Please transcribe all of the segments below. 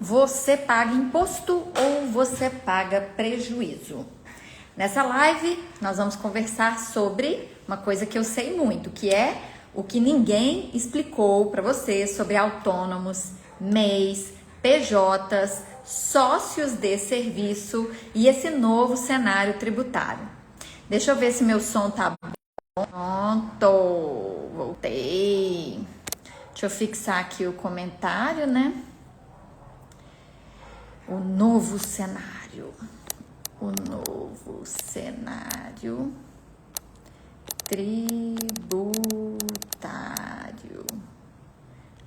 Você paga imposto ou você paga prejuízo? Nessa live, nós vamos conversar sobre uma coisa que eu sei muito, que é o que ninguém explicou para você sobre autônomos, MEIs, PJs, sócios de serviço e esse novo cenário tributário. Deixa eu ver se meu som tá bom. Pronto, voltei. Deixa eu fixar aqui o comentário, né? O novo cenário. O novo cenário tributário.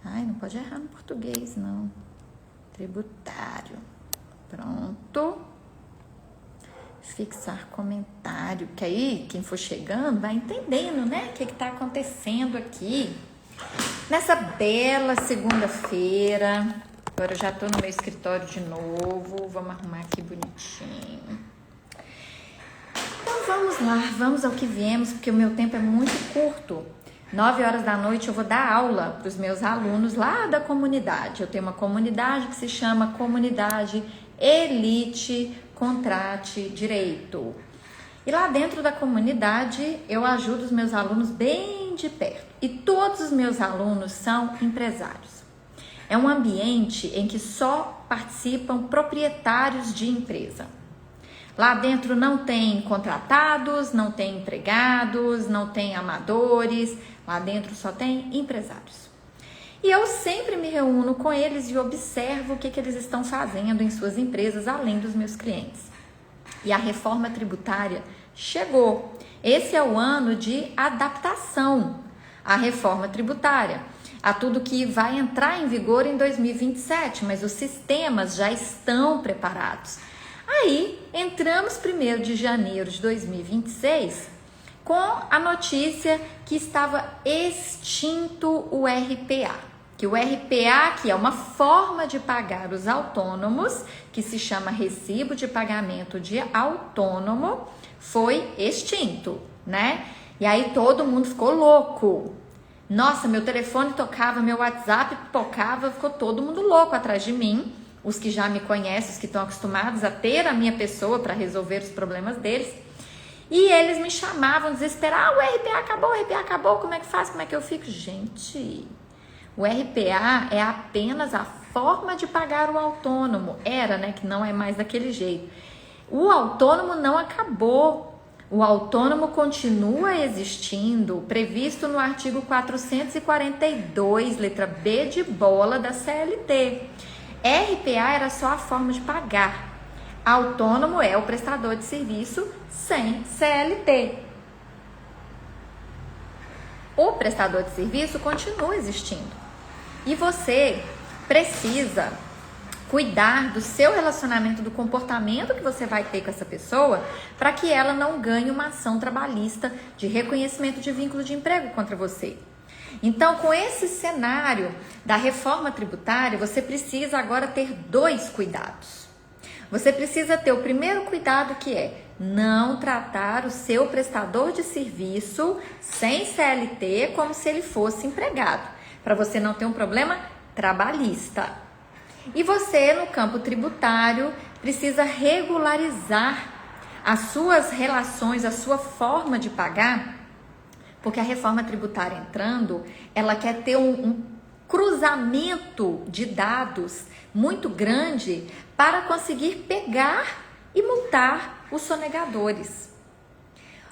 Ai, não pode errar no português, não. Tributário. Pronto. Fixar comentário, que aí quem for chegando vai entendendo, né? O que tá acontecendo aqui. Nessa bela segunda-feira. Agora eu já tô no meu escritório de novo. Vamos arrumar aqui bonitinho. Então vamos lá, vamos ao que viemos, porque o meu tempo é muito curto. 9 horas da noite eu vou dar aula para os meus alunos lá da comunidade. Eu tenho uma comunidade que se chama Comunidade Elite Contrate Direito. E lá dentro da comunidade eu ajudo os meus alunos bem de perto. E todos os meus alunos são empresários. É um ambiente em que só participam proprietários de empresa. Lá dentro não tem contratados, não tem empregados, não tem amadores. Lá dentro só tem empresários. E eu sempre me reúno com eles e observo o que eles estão fazendo em suas empresas, além dos meus clientes. E a reforma tributária chegou. Esse é o ano de adaptação à reforma tributária, a tudo que vai entrar em vigor em 2027, mas os sistemas já estão preparados. Aí, entramos 1º de janeiro de 2026 com a notícia que estava extinto o RPA. Que o RPA, que é uma forma de pagar os autônomos, que se chama Recibo de Pagamento de Autônomo, foi extinto, né? E aí todo mundo ficou louco. Nossa, meu telefone tocava, meu WhatsApp tocava, ficou todo mundo louco atrás de mim. Os que já me conhecem, os que estão acostumados a ter a minha pessoa para resolver os problemas deles. E eles me chamavam desesperados, o RPA acabou, como é que faz, como é que eu fico? Gente, o RPA é apenas a forma de pagar o autônomo. Era, né, que não é mais daquele jeito. O autônomo não acabou. O autônomo continua existindo, previsto no artigo 442, letra B de bola da CLT. RPA era só a forma de pagar. Autônomo é o prestador de serviço sem CLT. O prestador de serviço continua existindo. E você precisa cuidar do seu relacionamento, do comportamento que você vai ter com essa pessoa, para que ela não ganhe uma ação trabalhista de reconhecimento de vínculo de emprego contra você. Então, com esse cenário da reforma tributária, você precisa agora ter 2 cuidados. Você precisa ter o primeiro cuidado, que é não tratar o seu prestador de serviço sem CLT como se ele fosse empregado, para você não ter um problema trabalhista. E você, no campo tributário, precisa regularizar as suas relações, a sua forma de pagar, porque a reforma tributária entrando, ela quer ter um cruzamento de dados muito grande para conseguir pegar e multar os sonegadores.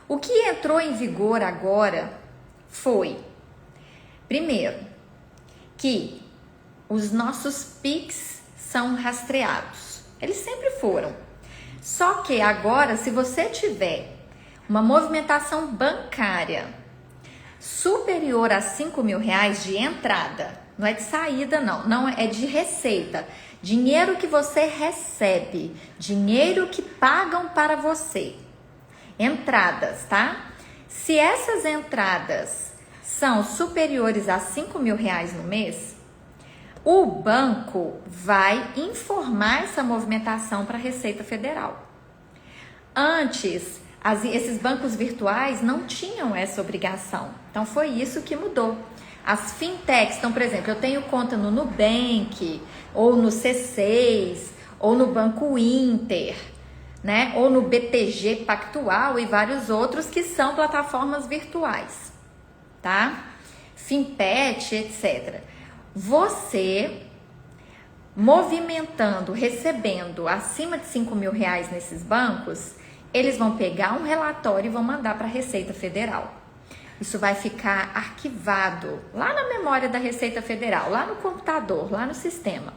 O que entrou em vigor agora foi, primeiro, que os nossos PIX são rastreados. Eles sempre foram. Só que agora, se você tiver uma movimentação bancária superior a R$5.000 de entrada, não é de saída não é de receita, dinheiro que você recebe, dinheiro que pagam para você, entradas, tá? Se essas entradas são superiores a R$5.000 no mês, o banco vai informar essa movimentação para a Receita Federal. Antes, esses bancos virtuais não tinham essa obrigação. Então, foi isso que mudou. As fintechs, então, por exemplo, eu tenho conta no Nubank, ou no C6, ou no Banco Inter, né? Ou no BTG Pactual e vários outros que são plataformas virtuais, tá? Finpet, etc. Você movimentando, recebendo acima de R$5.000 nesses bancos, eles vão pegar um relatório e vão mandar para a Receita Federal. Isso vai ficar arquivado lá na memória da Receita Federal, lá no computador, lá no sistema.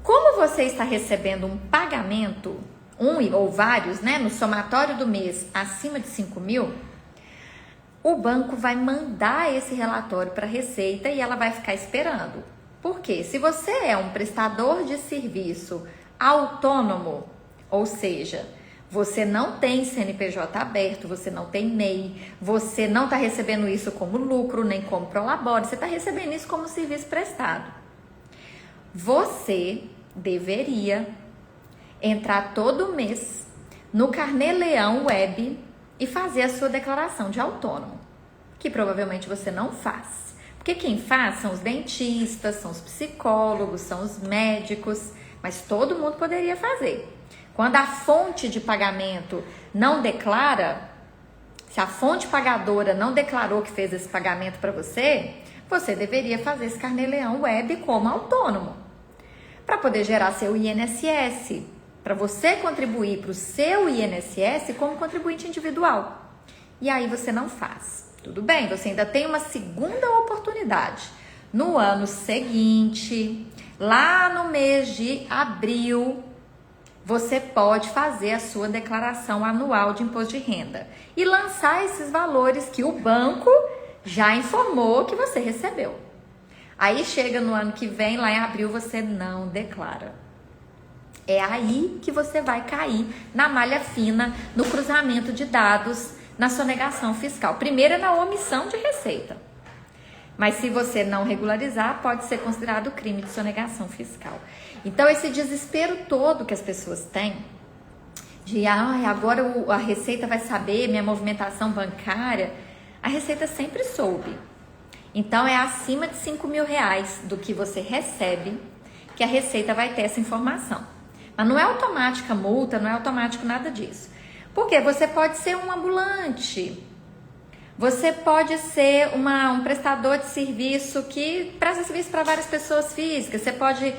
Como você está recebendo um pagamento, um ou vários, né, no somatório do mês acima de 5.000, o banco vai mandar esse relatório para a Receita e ela vai ficar esperando. Por quê? Se você é um prestador de serviço autônomo, ou seja, você não tem CNPJ aberto, você não tem MEI, você não está recebendo isso como lucro, nem como prolabore, você está recebendo isso como serviço prestado. Você deveria entrar todo mês no Carnê-Leão Web e fazer a sua declaração de autônomo, que provavelmente você não faz. Porque quem faz são os dentistas, são os psicólogos, são os médicos, mas todo mundo poderia fazer. Quando a fonte de pagamento não declara, se a fonte pagadora não declarou que fez esse pagamento para você, você deveria fazer esse Carnê-Leão Web como autônomo, para poder gerar seu INSS, para você contribuir para o seu INSS como contribuinte individual. E aí você não faz. Tudo bem, você ainda tem uma segunda oportunidade. No ano seguinte, lá no mês de abril, você pode fazer a sua declaração anual de imposto de renda e lançar esses valores que o banco já informou que você recebeu. Aí chega no ano que vem, lá em abril, você não declara. É aí que você vai cair na malha fina, no cruzamento de dados, na sonegação fiscal. Primeiro é na omissão de receita. Mas se você não regularizar, pode ser considerado crime de sonegação fiscal. Então, esse desespero todo que as pessoas têm, de agora a Receita vai saber minha movimentação bancária, a Receita sempre soube. Então, é acima de R$5.000 do que você recebe que a Receita vai ter essa informação. Mas não é automática multa, não é automático nada disso. Porque você pode ser um ambulante, você pode ser um prestador de serviço que presta serviço para várias pessoas físicas, você pode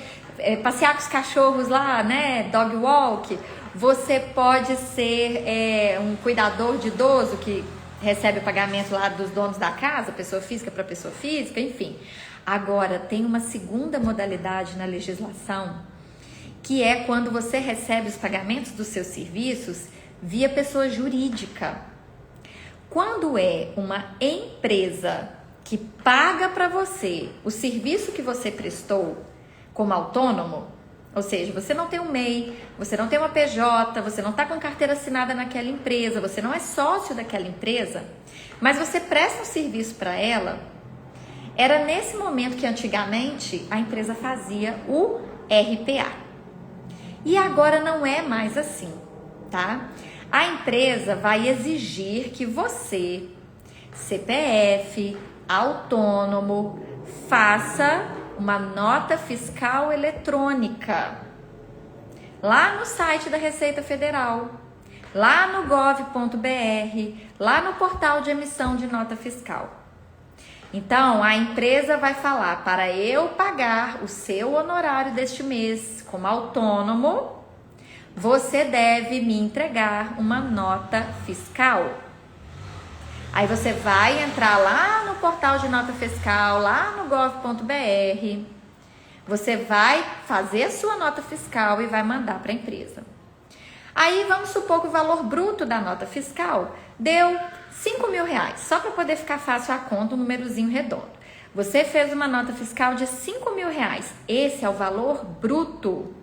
passear com os cachorros lá, né, dog walk, você pode ser um cuidador de idoso que recebe o pagamento lá dos donos da casa, pessoa física para pessoa física, enfim. Agora, tem uma segunda modalidade na legislação, que é quando você recebe os pagamentos dos seus serviços via pessoa jurídica. Quando é uma empresa que paga para você o serviço que você prestou como autônomo, ou seja, você não tem um MEI, você não tem uma PJ, você não está com carteira assinada naquela empresa, você não é sócio daquela empresa, mas você presta um serviço para ela, era nesse momento que antigamente a empresa fazia o RPA. E agora não é mais assim, tá? A empresa vai exigir que você, CPF, autônomo, faça uma nota fiscal eletrônica lá no site da Receita Federal, lá no gov.br, lá no portal de emissão de nota fiscal. Então, a empresa vai falar, para eu pagar o seu honorário deste mês como autônomo, você deve me entregar uma nota fiscal. Aí você vai entrar lá no portal de nota fiscal, lá no gov.br, você vai fazer a sua nota fiscal e vai mandar para a empresa. Aí vamos supor que o valor bruto da nota fiscal deu R$5.000, só para poder ficar fácil a conta, um númerozinho redondo. Você fez uma nota fiscal de R$5.000, esse é o valor bruto.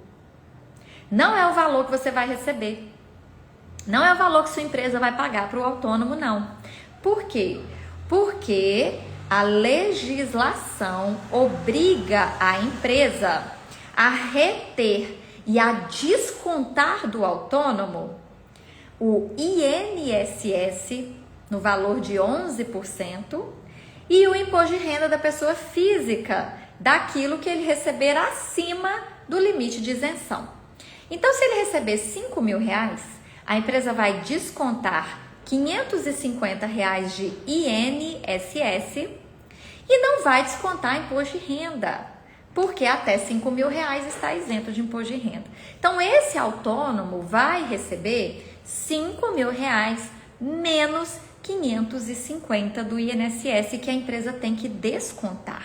Não é o valor que você vai receber. Não é o valor que sua empresa vai pagar para o autônomo, não. Por quê? Porque a legislação obriga a empresa a reter e a descontar do autônomo o INSS no valor de 11% E o imposto de renda da pessoa física, daquilo que ele receber acima do limite de isenção. Então, se ele receber R$5.000, a empresa vai descontar R$550 de INSS e não vai descontar imposto de renda, porque até R$5.000 está isento de imposto de renda. Então, esse autônomo vai receber R$5.000 menos 550 do INSS que a empresa tem que descontar.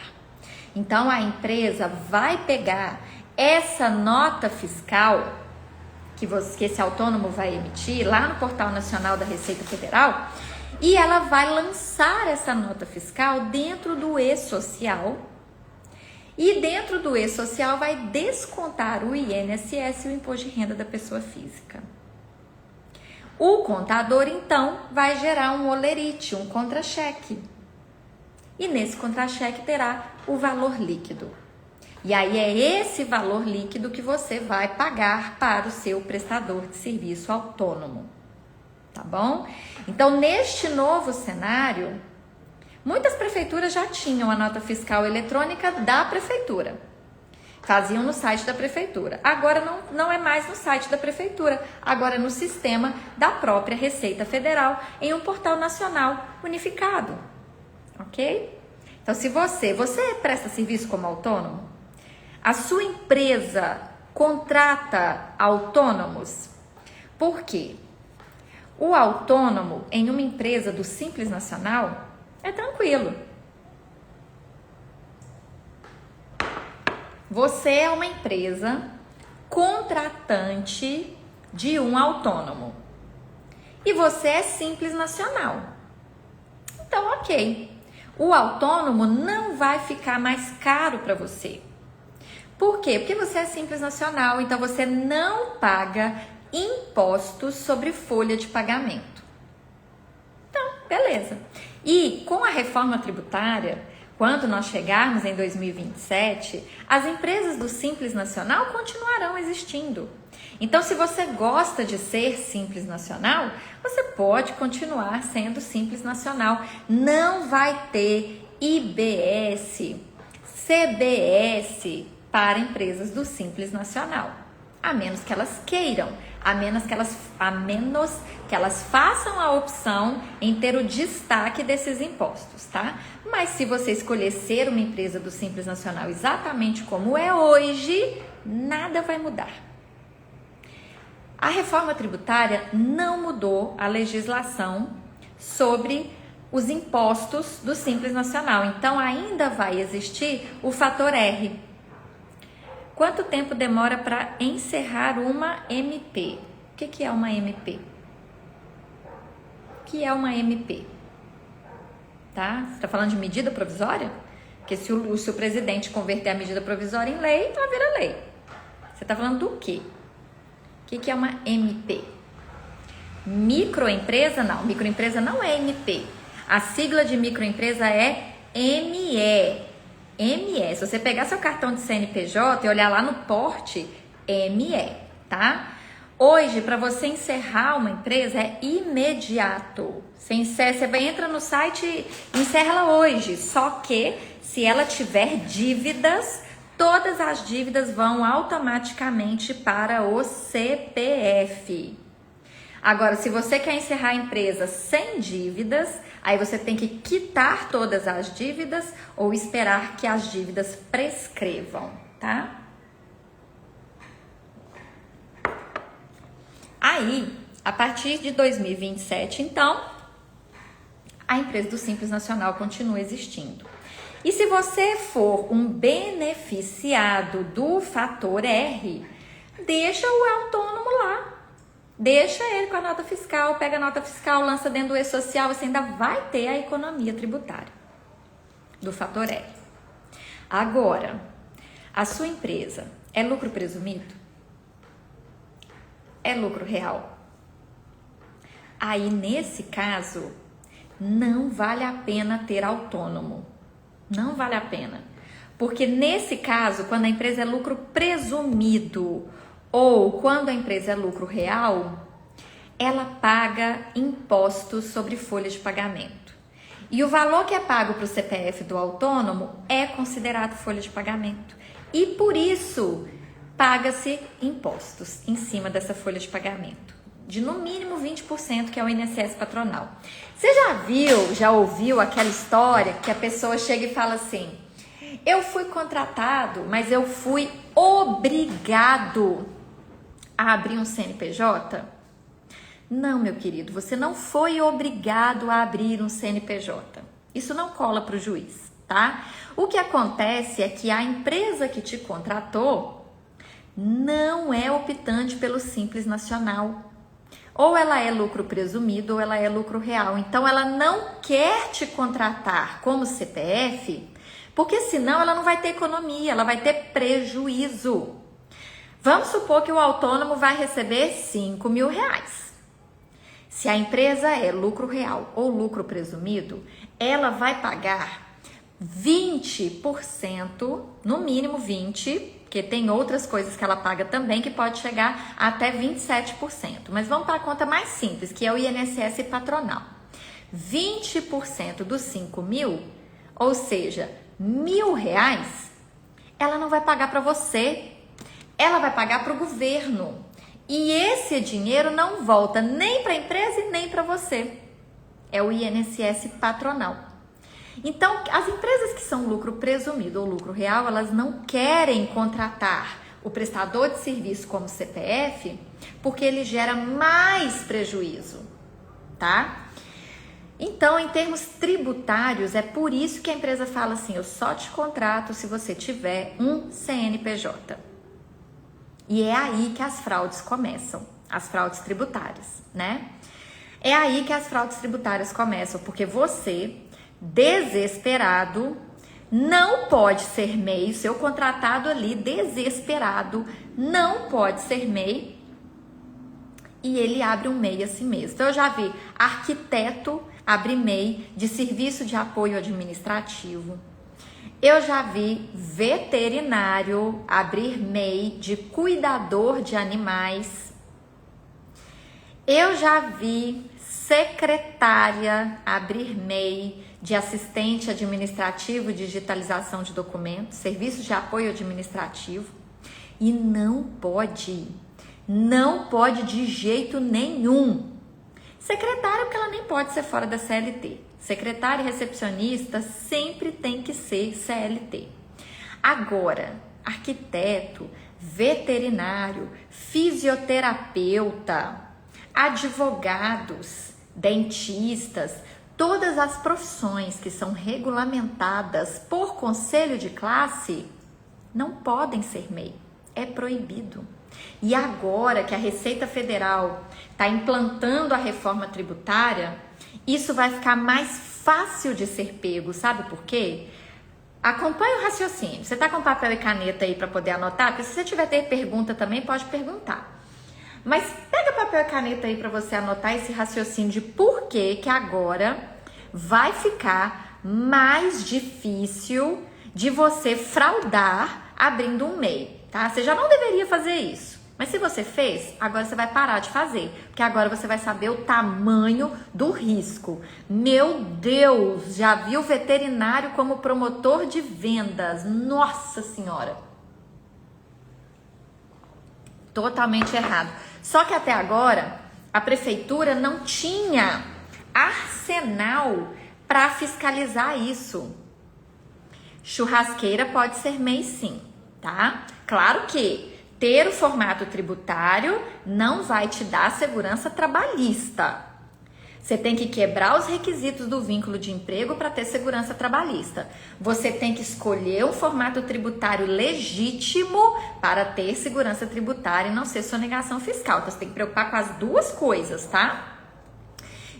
Então, a empresa vai pegar essa nota fiscal que esse autônomo vai emitir lá no Portal Nacional da Receita Federal e ela vai lançar essa nota fiscal dentro do E-Social e dentro do E-Social vai descontar o INSS e o imposto de renda da pessoa física. O contador, então, vai gerar um olerite, um contra-cheque. E nesse contra-cheque terá o valor líquido. E aí é esse valor líquido que você vai pagar para o seu prestador de serviço autônomo. Tá bom? Então, neste novo cenário, muitas prefeituras já tinham a nota fiscal eletrônica da prefeitura. Faziam no site da prefeitura. Agora não é mais no site da prefeitura, agora é no sistema da própria Receita Federal, em um portal nacional unificado. Ok? Então, se você presta serviço como autônomo, a sua empresa contrata autônomos. Por quê? O autônomo em uma empresa do Simples Nacional é tranquilo. Você é uma empresa contratante de um autônomo e você é Simples Nacional. Então, ok. O autônomo não vai ficar mais caro para você. Por quê? Porque você é Simples Nacional, então você não paga impostos sobre folha de pagamento. Então, beleza. E com a reforma tributária, quando nós chegarmos em 2027, as empresas do Simples Nacional continuarão existindo. Então, se você gosta de ser Simples Nacional, você pode continuar sendo Simples Nacional. Não vai ter IBS, CBS para empresas do Simples Nacional, a menos que elas queiram, a menos que elas façam a opção em ter o destaque desses impostos, tá? Mas se você escolher ser uma empresa do Simples Nacional exatamente como é hoje, nada vai mudar. A reforma tributária não mudou a legislação sobre os impostos do Simples Nacional, então ainda vai existir o fator R. Quanto tempo demora para encerrar uma MP? O que é uma MP? O que é uma MP? Tá? Você está falando de medida provisória? Porque se o presidente converter a medida provisória em lei, ela vira lei. Você está falando do quê? O que é uma MP? Microempresa? Não, microempresa não é MP. A sigla de microempresa é ME. ME, se você pegar seu cartão de CNPJ e olhar lá no porte, ME, tá? Hoje, para você encerrar uma empresa, é imediato. Você entra no site e encerra ela hoje. Só que, se ela tiver dívidas, todas as dívidas vão automaticamente para o CPF. Agora, se você quer encerrar a empresa sem dívidas, aí você tem que quitar todas as dívidas ou esperar que as dívidas prescrevam, tá? Aí, a partir de 2027, então, a empresa do Simples Nacional continua existindo. E se você for um beneficiado do fator R, deixa o autônomo lá. Deixa ele com a nota fiscal, pega a nota fiscal, lança dentro do E-Social, você ainda vai ter a economia tributária do fator R. Agora, a sua empresa é lucro presumido? É lucro real? Aí, nesse caso, não vale a pena ter autônomo. Não vale a pena. Porque nesse caso, quando a empresa é lucro presumido ou quando a empresa é lucro real, ela paga impostos sobre folha de pagamento. E o valor que é pago para o CPF do autônomo é considerado folha de pagamento. E por isso paga-se impostos em cima dessa folha de pagamento, de no mínimo 20%, que é o INSS patronal. Você já ouviu aquela história que a pessoa chega e fala assim: eu fui contratado, mas eu fui obrigado a abrir um CNPJ? Não, meu querido, você não foi obrigado a abrir um CNPJ. Isso não cola para o juiz, tá? O que acontece é que a empresa que te contratou não é optante pelo Simples Nacional. Ou ela é lucro presumido ou ela é lucro real. Então, ela não quer te contratar como CPF, porque senão ela não vai ter economia, ela vai ter prejuízo. Vamos supor que o autônomo vai receber R$5.000. Se a empresa é lucro real ou lucro presumido, ela vai pagar 20%, no mínimo 20%, porque tem outras coisas que ela paga também, que pode chegar até 27%. Mas vamos para a conta mais simples, que é o INSS patronal. 20% dos 5.000, ou seja, R$1.000, ela não vai pagar para você, ela vai pagar para o governo. E esse dinheiro não volta nem para a empresa e nem para você. É o INSS patronal. Então, as empresas que são lucro presumido ou lucro real, elas não querem contratar o prestador de serviço como CPF, porque ele gera mais prejuízo, tá? Então, em termos tributários, é por isso que a empresa fala assim: eu só te contrato se você tiver um CNPJ. E é aí que as fraudes começam, as fraudes tributárias, né? É aí que as fraudes tributárias começam, porque você, desesperado, não pode ser MEI, seu contratado ali, desesperado, não pode ser MEI, e ele abre um MEI a si mesmo. Então, eu já vi arquiteto abrir MEI de serviço de apoio administrativo. Eu já vi veterinário abrir MEI de cuidador de animais. Eu já vi secretária abrir MEI de assistente administrativo, digitalização de documentos, serviço de apoio administrativo. E não pode de jeito nenhum. Secretária, porque ela nem pode ser fora da CLT. Secretária e recepcionista sempre tem que ser CLT. Agora, arquiteto, veterinário, fisioterapeuta, advogados, dentistas, todas as profissões que são regulamentadas por conselho de classe não podem ser MEI. É proibido. E agora que a Receita Federal está implantando a reforma tributária, isso vai ficar mais fácil de ser pego, sabe por quê? Acompanhe o raciocínio. Você está com papel e caneta aí para poder anotar? Porque se você tiver ter pergunta também, pode perguntar. Mas pega papel e caneta aí para você anotar esse raciocínio de por que agora vai ficar mais difícil de você fraudar abrindo um MEI, tá? Você já não deveria fazer isso. Mas se você fez, agora você vai parar de fazer, porque agora você vai saber o tamanho do risco. Meu Deus, já viu veterinário como promotor de vendas? Nossa Senhora! Totalmente errado. Só que até agora, a prefeitura não tinha arsenal para fiscalizar isso. Churrasqueira pode ser MEI sim, tá? Claro que ter o formato tributário não vai te dar segurança trabalhista. Você tem que quebrar os requisitos do vínculo de emprego para ter segurança trabalhista. Você tem que escolher um formato tributário legítimo para ter segurança tributária e não ser sonegação fiscal. Então, você tem que preocupar com as duas coisas, tá?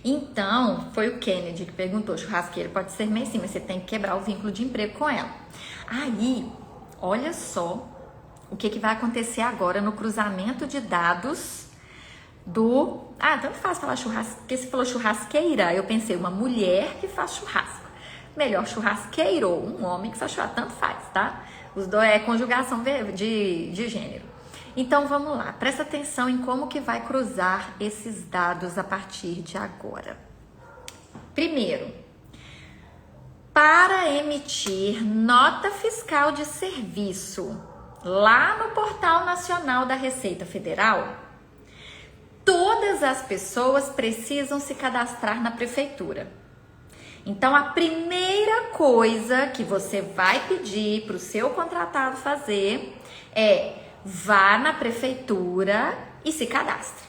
Então, foi o Kennedy que perguntou: churrasqueira pode ser MEI sim, mas você tem que quebrar o vínculo de emprego com ela. Aí, olha só o que vai acontecer agora no cruzamento de dados do... tanto faz falar churrasco, porque se falou churrasqueira, eu pensei uma mulher que faz churrasco. Melhor churrasqueiro, um homem que faz churrasco, tanto faz, tá? Os dois é conjugação de gênero. Então, vamos lá. Presta atenção em como que vai cruzar esses dados a partir de agora. Primeiro, Para emitir nota fiscal de serviço lá no Portal Nacional da Receita Federal, todas as pessoas precisam se cadastrar na prefeitura. Então, a primeira coisa que você vai pedir para o seu contratado fazer é vá na prefeitura e se cadastre.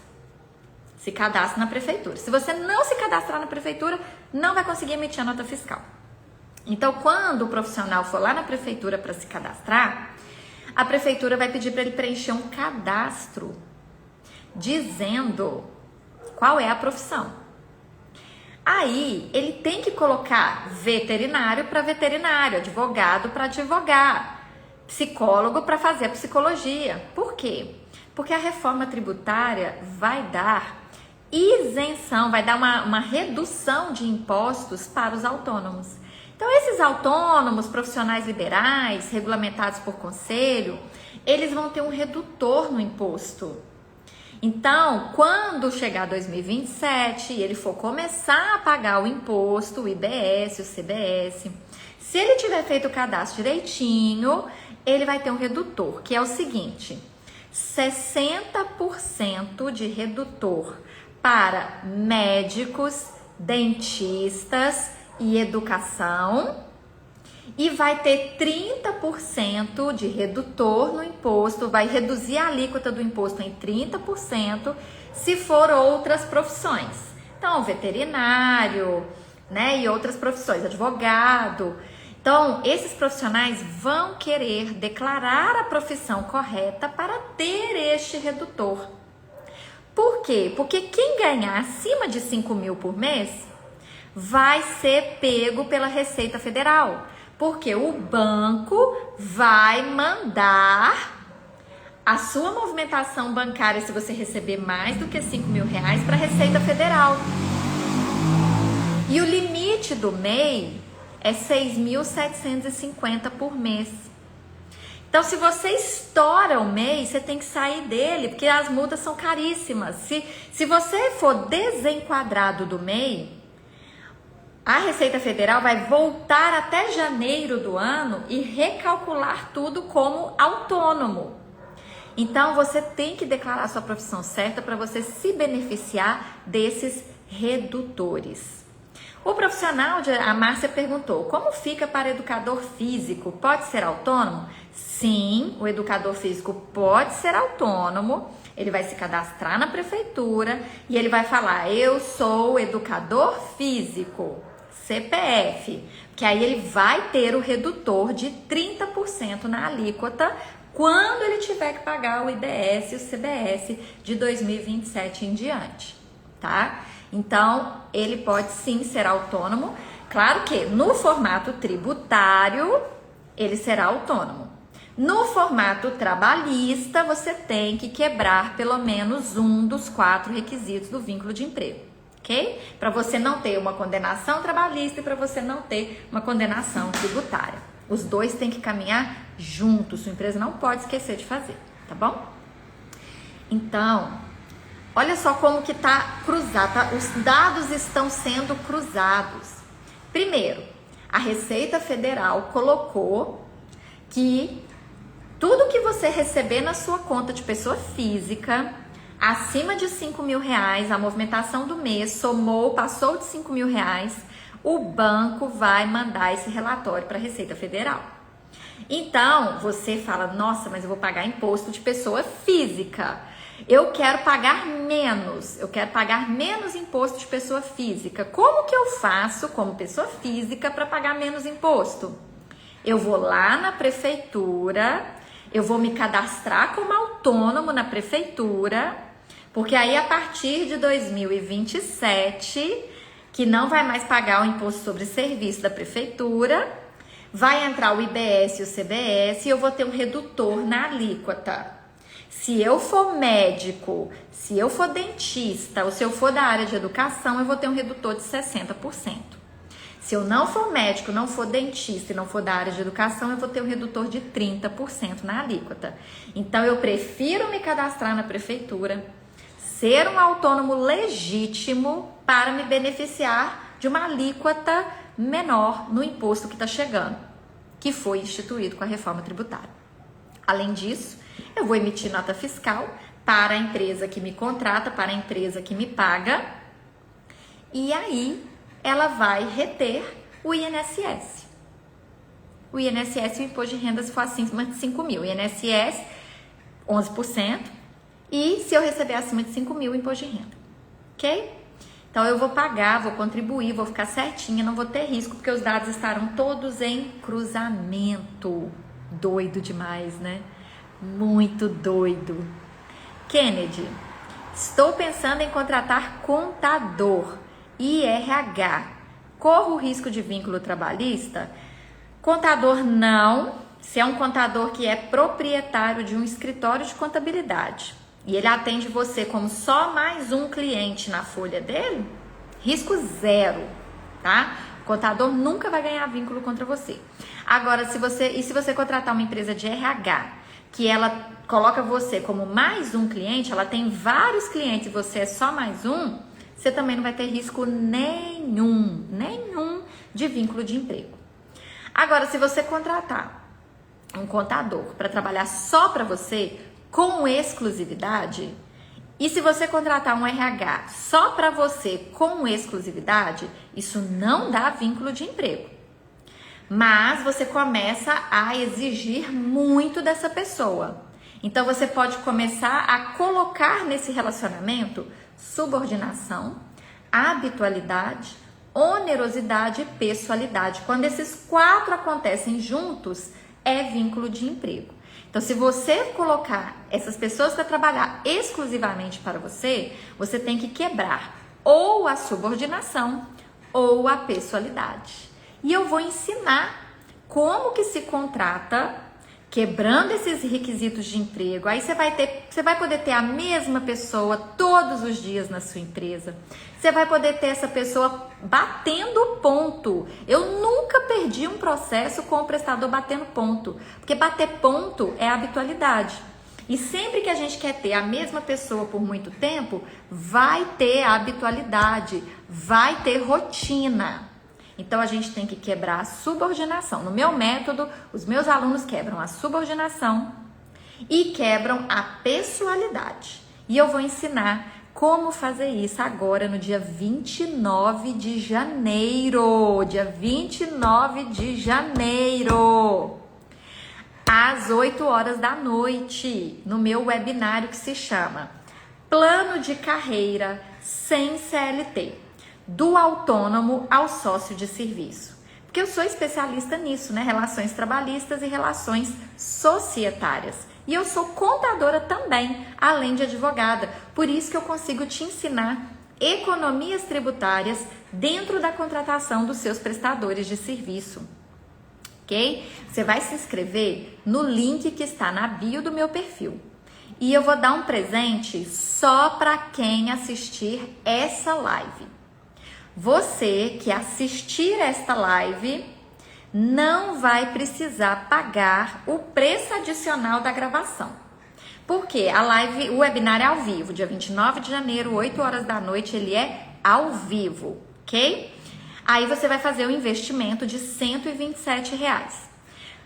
Se cadastre na prefeitura. Se você não se cadastrar na prefeitura, não vai conseguir emitir a nota fiscal. Então, quando o profissional for lá na prefeitura para se cadastrar, a prefeitura vai pedir para ele preencher um cadastro dizendo qual é a profissão. Aí, ele tem que colocar veterinário para veterinário, advogado para advogado, psicólogo para fazer a psicologia. Por quê? Porque a reforma tributária vai dar isenção, vai dar uma redução de impostos para os autônomos. Então, esses autônomos, profissionais liberais, regulamentados por conselho, eles vão ter um redutor no imposto. Então, quando chegar 2027 e ele for começar a pagar o imposto, o IBS, o CBS, se ele tiver feito o cadastro direitinho, ele vai ter um redutor, que é o seguinte: 60% de redutor para médicos, dentistas e educação, e vai ter 30% de redutor no imposto, vai reduzir a alíquota do imposto em 30% se for outras profissões. Então, veterinário, né, e outras profissões, advogado. Então, esses profissionais vão querer declarar a profissão correta para ter este redutor. Por quê? Porque quem ganhar acima de 5 mil por mês vai ser pego pela Receita Federal, porque o banco vai mandar a sua movimentação bancária, se você receber mais do que 5 mil reais, para a Receita Federal. E o limite do MEI é 6.750 por mês. Então, se você estoura o MEI, você tem que sair dele, porque as multas são caríssimas. Se você for desenquadrado do MEI, a Receita Federal vai voltar até janeiro do ano e recalcular tudo como autônomo. Então, você tem que declarar a sua profissão certa para você se beneficiar desses redutores. O profissional, a Márcia perguntou, como fica para educador físico? Pode ser autônomo? Sim, o educador físico pode ser autônomo. Ele vai se cadastrar na prefeitura e ele vai falar, eu sou educador físico, CPF, que aí ele vai ter o redutor de 30% na alíquota quando ele tiver que pagar o IBS e o CBS de 2027 em diante, tá? Então, ele pode sim ser autônomo. Claro que no formato tributário, ele será autônomo. No formato trabalhista, você tem que quebrar pelo menos um dos 4 requisitos do vínculo de emprego, ok? Para você não ter uma condenação trabalhista e para você não ter uma condenação tributária. Os dois têm que caminhar juntos, sua empresa não pode esquecer de fazer, tá bom? Então, olha só como que tá cruzado, tá? Os dados estão sendo cruzados. Primeiro, a Receita Federal colocou que tudo que você receber na sua conta de pessoa física, acima de 5 mil reais, a movimentação do mês somou, passou de 5 mil reais, o banco vai mandar esse relatório para a Receita Federal. Então, você fala, nossa, mas eu vou pagar imposto de pessoa física. Eu quero pagar menos imposto de pessoa física. Como que eu faço como pessoa física para pagar menos imposto? Eu vou lá na prefeitura, eu vou me cadastrar como autônomo na prefeitura, porque aí a partir de 2027, que não vai mais pagar o imposto sobre serviço da prefeitura, vai entrar o IBS e o CBS e eu vou ter um redutor na alíquota. Se eu for médico, se eu for dentista ou se eu for da área de educação, eu vou ter um redutor de 60%. Se eu não for médico, não for dentista e não for da área de educação, eu vou ter um redutor de 30% na alíquota. Então, eu prefiro me cadastrar na prefeitura, ser um autônomo legítimo para me beneficiar de uma alíquota menor no imposto que está chegando, que foi instituído com a reforma tributária. Além disso, eu vou emitir nota fiscal para a empresa que me contrata, para a empresa que me paga, e aí ela vai reter o INSS. O INSS, o imposto de renda, se for acima de 5 mil. O INSS, 11%. E se eu receber acima de 5 mil, o imposto de renda. Ok? Então, eu vou pagar, vou contribuir, vou ficar certinha, não vou ter risco, porque os dados estarão todos em cruzamento. Doido demais, né? Muito doido. Kennedy, estou pensando em contratar contador e RH. Corro o risco de vínculo trabalhista? Contador não, se é um contador que é proprietário de um escritório de contabilidade e ele atende você como só mais um cliente na folha dele, risco zero, tá? O contador nunca vai ganhar vínculo contra você. Agora, se você contratar uma empresa de RH, que ela coloca você como mais um cliente, ela tem vários clientes e você é só mais um, você também não vai ter risco nenhum de vínculo de emprego. Agora, se você contratar um contador para trabalhar só para você, com exclusividade, e se você contratar um RH só para você, com exclusividade, isso não dá vínculo de emprego. Mas você começa a exigir muito dessa pessoa. Então, você pode começar a colocar nesse relacionamento subordinação, habitualidade, onerosidade e pessoalidade. Quando esses 4 acontecem juntos, é vínculo de emprego. Então, se você colocar essas pessoas para trabalhar exclusivamente para você, você tem que quebrar ou a subordinação ou a pessoalidade. E eu vou ensinar como que se contrata quebrando esses requisitos de emprego. Aí você vai poder ter a mesma pessoa todos os dias na sua empresa. Você vai poder ter essa pessoa batendo ponto. Eu nunca perdi um processo com o prestador batendo ponto, porque bater ponto é habitualidade. E sempre que a gente quer ter a mesma pessoa por muito tempo, vai ter habitualidade, vai ter rotina. Então, a gente tem que quebrar a subordinação. No meu método, os meus alunos quebram a subordinação e quebram a pessoalidade. E eu vou ensinar como fazer isso agora no dia 29 de janeiro. Dia 29 de janeiro, às 8 horas da noite, no meu webinário que se chama Plano de Carreira sem CLT. Do autônomo ao sócio de serviço. Porque eu sou especialista nisso, né? Relações trabalhistas e relações societárias. E eu sou contadora também, além de advogada. Por isso que eu consigo te ensinar economias tributárias dentro da contratação dos seus prestadores de serviço. Ok? Você vai se inscrever no link que está na bio do meu perfil. E eu vou dar um presente só para quem assistir essa live. Você que assistir esta live não vai precisar pagar o preço adicional da gravação. Porque a live, o webinar é ao vivo, dia 29 de janeiro, 8 horas da noite, ele é ao vivo, ok? Aí você vai fazer um investimento de R$ 127.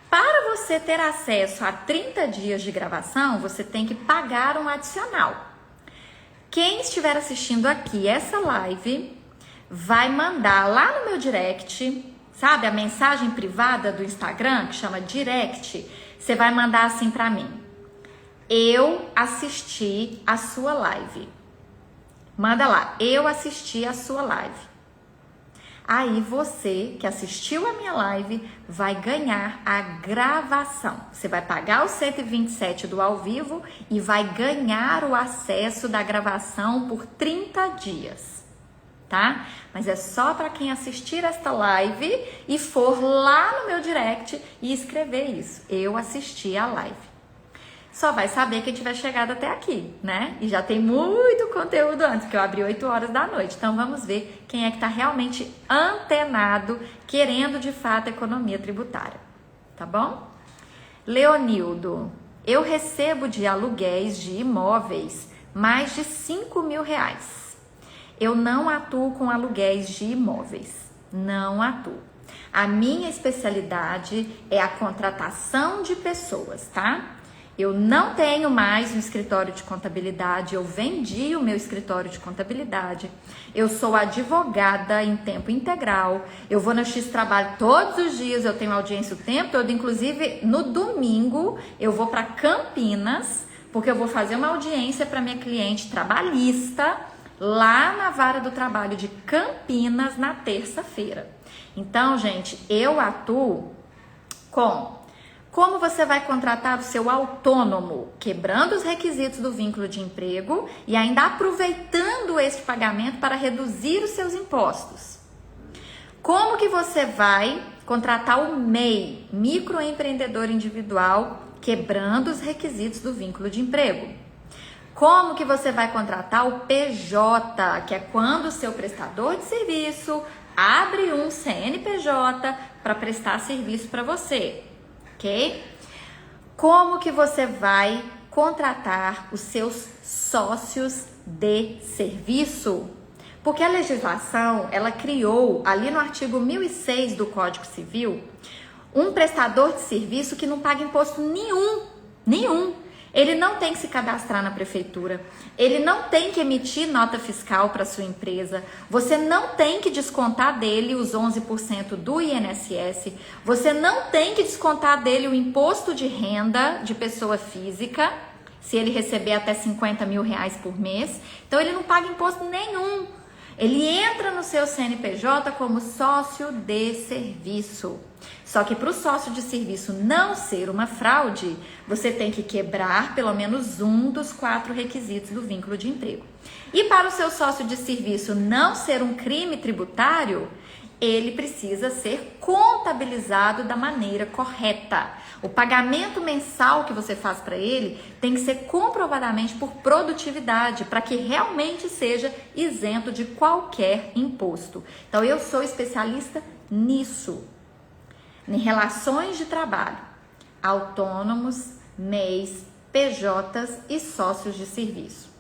Para você ter acesso a 30 dias de gravação, você tem que pagar um adicional. Quem estiver assistindo aqui essa live vai mandar lá no meu direct, sabe, a mensagem privada do Instagram, que chama direct, você vai mandar assim pra mim: eu assisti a sua live. Manda lá, eu assisti a sua live. Aí você que assistiu a minha live vai ganhar a gravação. Você vai pagar os 127 do ao vivo e vai ganhar o acesso da gravação por 30 dias. Tá? Mas é só para quem assistir esta live e for lá no meu direct e escrever isso. Eu assisti a live. Só vai saber quem tiver chegado até aqui, né? E já tem muito conteúdo antes, que eu abri 8 horas da noite. Então vamos ver quem é que está realmente antenado, querendo de fato economia tributária. Tá bom? Leonildo, eu recebo de aluguéis de imóveis mais de R$ 5.000. Eu não atuo com aluguéis de imóveis. não atuo. A minha especialidade é a contratação de pessoas, tá? Eu não tenho mais um escritório de contabilidade, eu vendi o meu escritório de contabilidade. Eu sou advogada em tempo integral, eu vou na X Trabalho todos os dias, eu tenho audiência o tempo todo, inclusive no domingo eu vou para Campinas, porque eu vou fazer uma audiência para minha cliente trabalhista lá na Vara do Trabalho de Campinas na terça-feira. Então, gente, eu atuo com como você vai contratar o seu autônomo, quebrando os requisitos do vínculo de emprego e ainda aproveitando este pagamento para reduzir os seus impostos. Como que você vai contratar o MEI, microempreendedor individual, quebrando os requisitos do vínculo de emprego. Como que você vai contratar o PJ, que é quando o seu prestador de serviço abre um CNPJ para prestar serviço para você. Ok? Como que você vai contratar os seus sócios de serviço? Porque a legislação, ela criou ali no artigo 1006 do Código Civil, um prestador de serviço que não paga imposto nenhum. Ele não tem que se cadastrar na prefeitura, ele não tem que emitir nota fiscal para sua empresa, você não tem que descontar dele os 11% do INSS, você não tem que descontar dele o imposto de renda de pessoa física, se ele receber até 50 mil reais por mês. Então ele não paga imposto nenhum. Ele entra no seu CNPJ como sócio de serviço. Só que para o sócio de serviço não ser uma fraude, você tem que quebrar pelo menos um dos 4 requisitos do vínculo de emprego. E para o seu sócio de serviço não ser um crime tributário, ele precisa ser contabilizado da maneira correta. O pagamento mensal que você faz para ele tem que ser comprovadamente por produtividade, para que realmente seja isento de qualquer imposto. Então, eu sou especialista nisso, em relações de trabalho, autônomos, MEIs, PJs e sócios de serviço.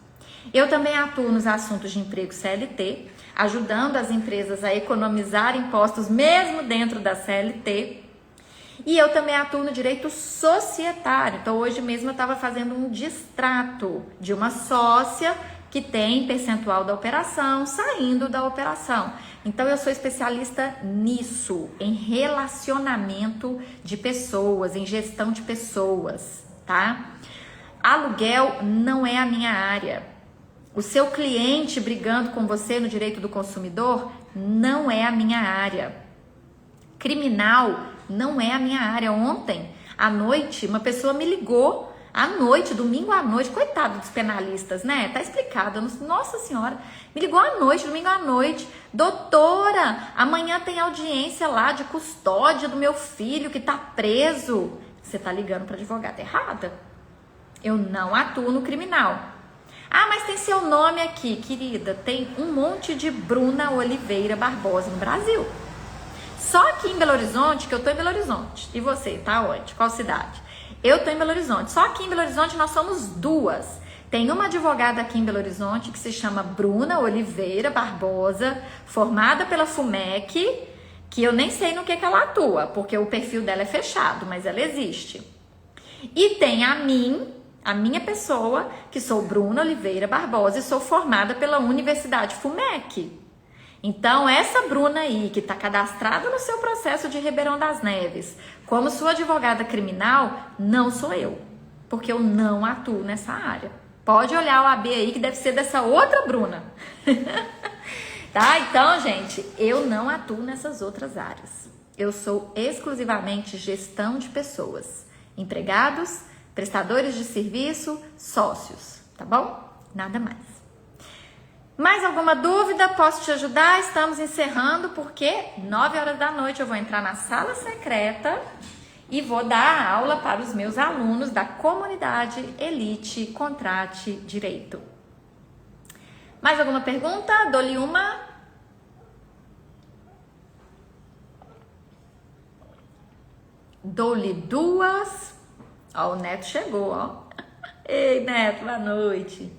Eu também atuo nos assuntos de emprego CLT, ajudando as empresas a economizar impostos mesmo dentro da CLT. E eu também atuo no direito societário. Então, hoje mesmo eu estava fazendo um distrato de uma sócia que tem percentual da operação saindo da operação. Então, eu sou especialista nisso, em relacionamento de pessoas, em gestão de pessoas, tá? Aluguel não é a minha área. O seu cliente brigando com você no direito do consumidor não é a minha área. Criminal não é a minha área. Ontem, à noite, uma pessoa me ligou, à noite, domingo à noite, coitado dos penalistas, né? Tá explicado, nossa senhora, me ligou à noite, domingo à noite, doutora, amanhã tem audiência lá de custódia do meu filho que tá preso. Você tá ligando pra advogada errada. Eu não atuo no criminal. Ah, mas tem seu nome aqui, querida, tem um monte de Bruna Oliveira Barbosa no Brasil. Só aqui em Belo Horizonte, que eu tô em Belo Horizonte. E você, tá onde? Qual cidade? Eu tô em Belo Horizonte. Só aqui em Belo Horizonte nós somos 2. Tem uma advogada aqui em Belo Horizonte que se chama Bruna Oliveira Barbosa, formada pela FUMEC, que eu nem sei no que ela atua, porque o perfil dela é fechado, mas ela existe. E tem a minha pessoa, que sou Bruna Oliveira Barbosa e sou formada pela Universidade FUMEC. Então, essa Bruna aí, que está cadastrada no seu processo de Ribeirão das Neves, como sua advogada criminal, não sou eu, porque eu não atuo nessa área. Pode olhar o AB aí, que deve ser dessa outra Bruna. Tá? Então, gente, eu não atuo nessas outras áreas. Eu sou exclusivamente gestão de pessoas, empregados, prestadores de serviço, sócios, tá bom? Nada mais. Mais alguma dúvida? Posso te ajudar? Estamos encerrando porque 9 horas da noite eu vou entrar na sala secreta e vou dar a aula para os meus alunos da comunidade Elite Contrate Direito. Mais alguma pergunta? Dou-lhe uma. Dou-lhe 2. Ó, o Neto chegou, ó. Ei, Neto, boa noite.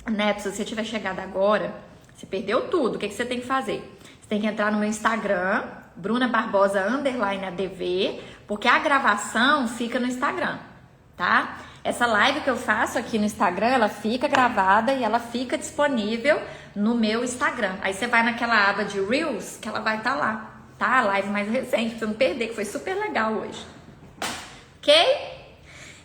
Neto, se você tiver chegado agora, Você perdeu tudo. O que você tem que fazer? Você tem que entrar no meu Instagram, Bruna Barbosa _ADV, porque a gravação fica no Instagram, tá? Essa live que eu faço aqui no Instagram, ela fica gravada e ela fica disponível no meu Instagram. Aí você vai naquela aba de Reels, que ela vai estar lá, tá? A live mais recente, pra você não perder, que foi super legal hoje. Ok?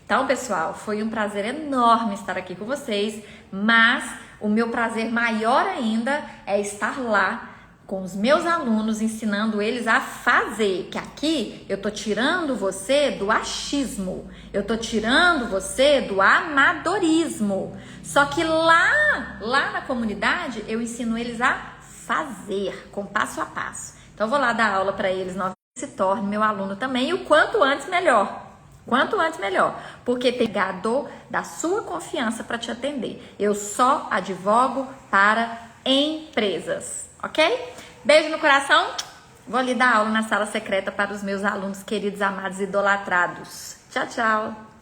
Então, pessoal, foi um prazer enorme estar aqui com vocês, mas o meu prazer maior ainda é estar lá com os meus alunos, ensinando eles a fazer, que aqui eu tô tirando você do achismo, eu tô tirando você do amadorismo, só que lá na comunidade eu ensino eles a fazer, com passo a passo. Então eu vou lá dar aula para eles, se torne meu aluno também, e o quanto antes melhor. Quanto antes melhor, porque tem gador da sua confiança para te atender. Eu só advogo para empresas, ok? Beijo no coração. Vou lhe dar aula na sala secreta para os meus alunos queridos, amados, idolatrados. Tchau, tchau.